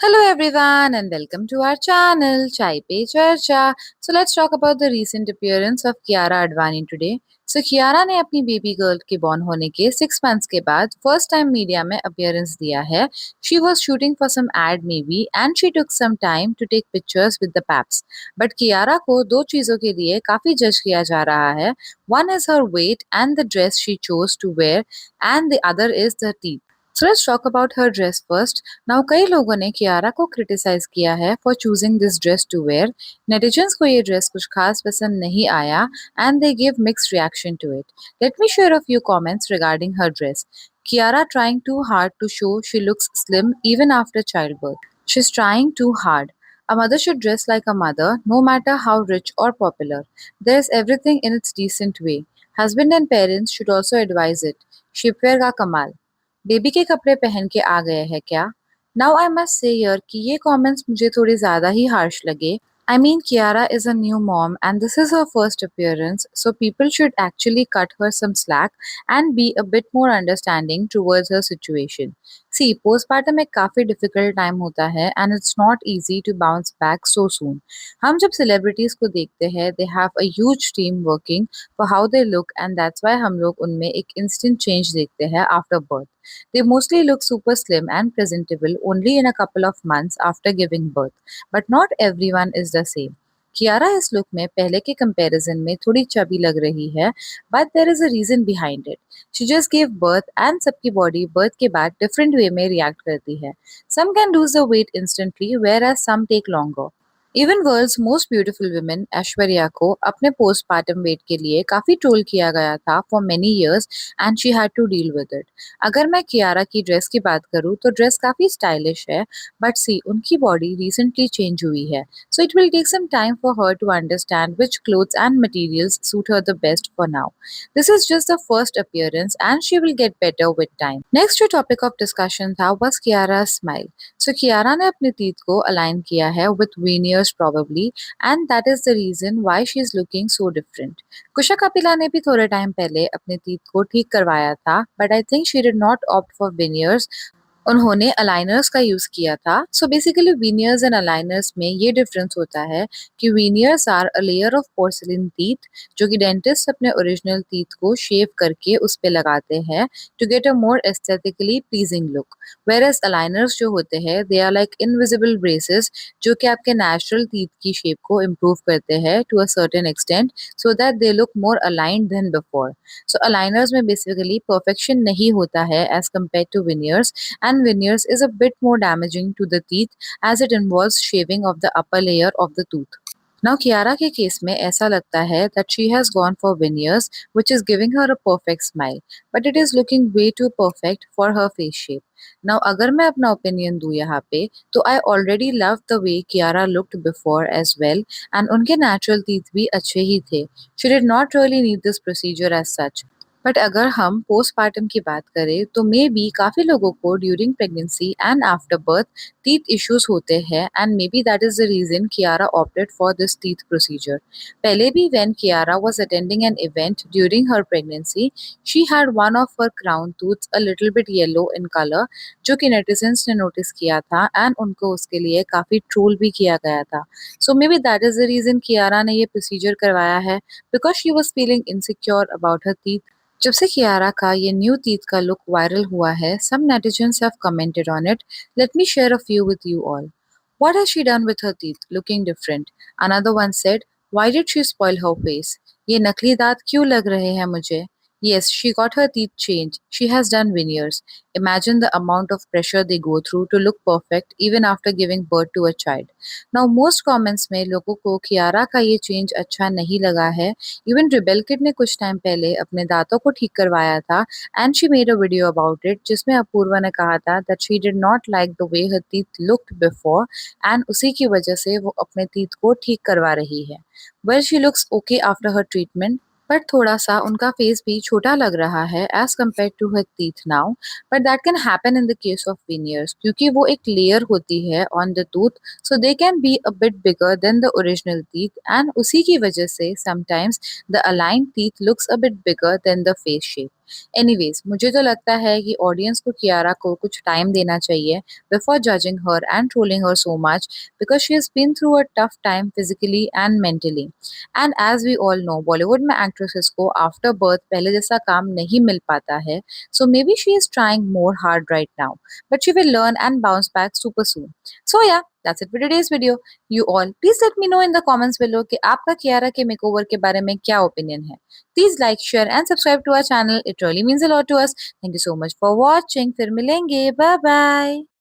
Hello everyone and welcome to our channel Chai Pe Charcha. So let's talk about the recent appearance of Kiara Advani today. So Kiara ने अपनी baby girl के born होने के 6 months के बाद first time media में appearance दिया है. She was shooting for some ad maybe and she took some time to take pictures with the paps. But Kiara को दो चीजों के लिए काफी जज किया जा रहा है. One is her weight and the dress she chose to wear and the other is the teeth. So let's talk about her dress first. Now कई लोगों ने कियारा को क्रिटिसाइज किया है for choosing this dress to wear. Netizens को ये dress कुछ खास पसंद नहीं आया and they give mixed reaction to it. Let me share a few comments regarding her dress. Kiara trying too hard to show she looks slim even after childbirth. She's trying too hard. A mother should dress like a mother, no matter how rich or popular. There's everything in its decent way. Husband and parents should also advise it. शिपवेयर का कमाल. Baby के कपड़े पहन के आ गए हैं क्या? Now I must say here कि ये कमेंट्स मुझे थोड़े ज़्यादा ही हार्श लगे. I mean, Kiara is a new mom and this is her first appearance, so people should actually cut her some slack and be a bit more understanding towards her situation. See, postpartum एक काफ़ी difficult time होता है and it's not easy to bounce back so soon. हम जब celebrities को देखते हैं, they have a huge team working for how they look and that's why हम लोग उनमें एक instant change देखते हैं after birth. They mostly look super slim and presentable only in a couple of months after giving birth. But not everyone is the same. Kiara इस look में पहले के कंपैरिजन में थोड़ी चबी लग रही है, but there is a reason behind it. She just give birth and सबकी बॉडी बर्थ के बाद डिफरेंट वे में रिएक्ट करती है. Some can lose the weight instantly whereas some take longer. Even world's most beautiful women Aishwarya को अपने postpartum wait के लिए काफी ट्रोल किया गया था for many years and she had to deal with it. अगर मैं कियारा की ड्रेस की बात करूँ तो ड्रेस काफी स्टाइलिश है, बट सी उनकी बॉडी रिसेंटली चेंज हुई है, so it will take some time for her to understand which clothes and materials suit her the best for now. This is just the first appearance and she will get better with time. Next जो topic of discussion था was Kiara smile. So Kiara ने अपने teeth को align किया है with veneers probably and that is the reason why she is looking so different. कुशा कपिला ने भी थोड़े टाइम पहले अपने teeth को ठीक करवाया था, but I think she did not opt for veneers. उन्होंने अलाइनर्स का यूज़ किया था. So basically veneers and aligners में ये डिफरेंस होता है कि veneers are a layer of porcelain teeth जो कि डेंटिस्ट अपने ओरिजिनल टीथ को शेव करके उस पे लगाते हैं to get a more aesthetically pleasing look. Whereas aligners जो होते हैं they are like invisible braces जो कि आपके नेचुरल टीथ की शेप को इम्प्रूव करते हैं to a certain extent so that they look more aligned than before. So aligners में बेसिकली परफेक्शन नहीं होता है as compare to veneers and veneers is a bit more damaging to the teeth as it involves shaving of the upper layer of the tooth. Now Kiara के case में ऐसा लगता है that she has gone for veneers which is giving her a perfect smile but it is looking way too perfect for her face shape. Now अगर मैं अपना opinion दूँ यहाँ पे तो I already loved the way Kiara looked before as well and उनके natural teeth भी अच्छे ही थे. She did not really need this procedure as such. But अगर हम पोस्टपार्टम की बात करें तो मे बी काफ़ी लोगों को during pregnancy and after birth teeth issues होते हैं and may B that is the reason Kiara opted for this teeth procedure. पहले भी when Kiara was attending an event during her pregnancy she had one of her crown tooths a little bit yellow in colour जो कि netizens ने notice किया था and उनको उसके लिए काफ़ी ट्रोल भी किया गया था. So may be that is the reason Kiara ने ये प्रोसीजर करवाया है because she was feeling insecure about her teeth. जब से कियारा का ये न्यू टीथ का लुक वायरल हुआ है, some netizens have commented on it. Let me share a few with you all. What has she done with her teeth? Looking different. Another one said, why did she spoil her face? ये नकली दांत क्यों लग रहे हैं मुझे? Yes, she got her teeth changed. She has done veneers. Imagine the amount of pressure they go through to look perfect even after giving birth to a child. Now, most comments में लोगों को कियारा का ये change अच्छा नहीं लगा है. Even rebel kid ने कुछ टाइम पहले अपने दांतों को ठीक करवाया था and she made a video about it जिसमें अपूर्वा ने कहा था that she did not like the way her teeth looked before and उसी की वजह से वो अपने टीथ को ठीक करवा रही है. Well she looks okay after her treatment but थोड़ा-सा उनका फेस भी छोटा लग रहा है as compared to her teeth now, but that can happen in the case of veneers क्योंकि वो एक लेयर होती है on the tooth so they can be a bit bigger than the original teeth and उसी की वजह से sometimes the aligned teeth looks a bit bigger than the face shape. Anyways मुझे तो लगता है कि ऑडियंस को कियारा को कुछ टाइम देना चाहिए before judging her and trolling her so much because she has been through a tough time physically and mentally and as we all know Bollywood में एक्ट्रेसेस को आफ्टर बर्थ पहले जैसा काम नहीं मिल पाता है so maybe she is trying more hard right now but she will learn and bounce back super soon. So yeah, that's it for today's video. You all, please let me know in the comments below कि आपका कियारा के makeover के बारे में क्या opinion है. Please like, share and subscribe to our channel. It really means a lot to us. Thank you so much for watching. फिर मिलेंगे. Bye bye.